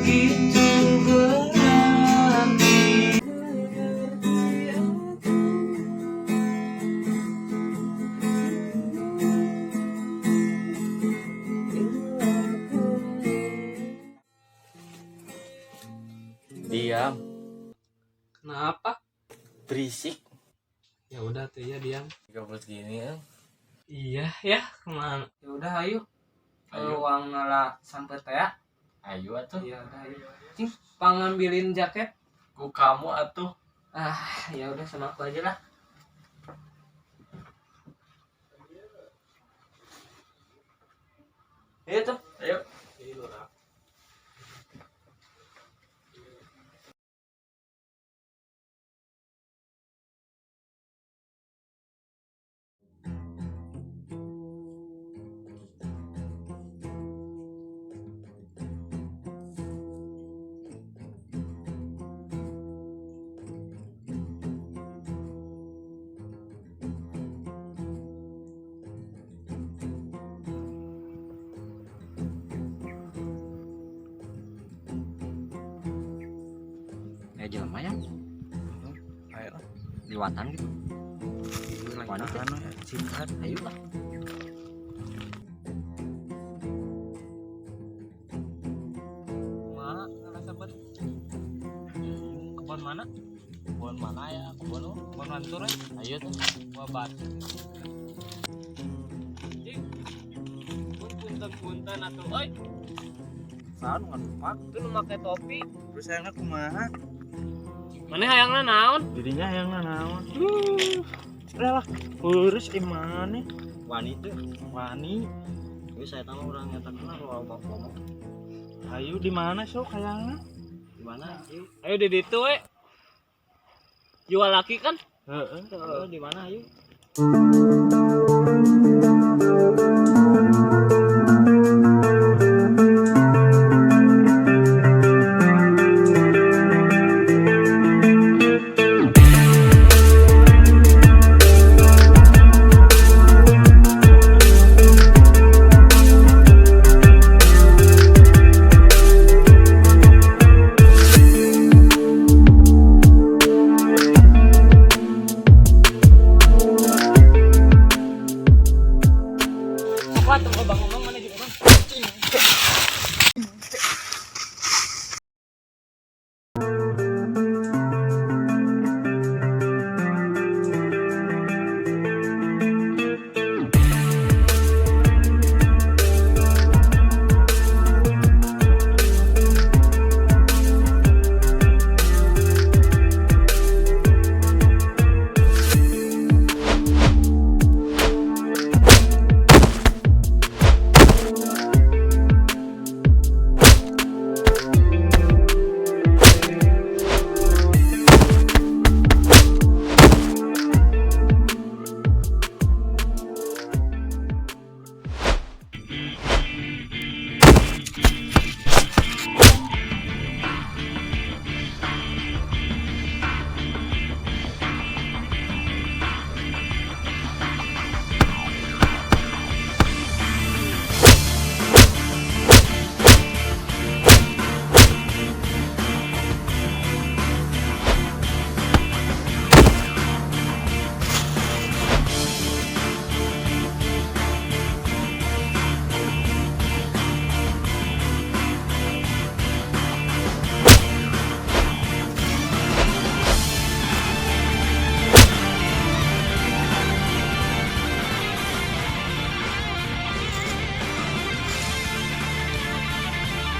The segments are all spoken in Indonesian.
begitu berani. Diam, Kenapa? berisik. Ya udah tuh ya diam. Gabut gini ya. Iya ya kemana? Ya udah ayo. Ayo. Uang ngala sampai teh. Ayo atuh. Iya udah ayo. Cing, pangambilin jaket. Ku kamu atuh. Ya udah sama aku aja lah. Ayo tuh. Ayo. Jelema ya Ayo. liwatan gitu wanita Singkat. ayo lah Mana ngerasa bet? Kebon mana? kebun mana ya kebun lu Kebon Mantur ya? ayo tuh Wabat. Punten atuh euy. salah ngepak Itu nu make topi. terus sayangnya kumaha Mana hayangna naon? dirinya yang naon lah urus imane wanita wani tapi saya tahu orang yang terkenal kalau ngomong ayo di mana sok hayangna di mana ayo Ayo di ditu we. Jual laki kan? heeh di mana ayo Apa tuh bang mana gitu bang?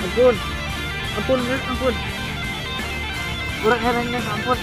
ampun ampun ampun kurang herengnya ampun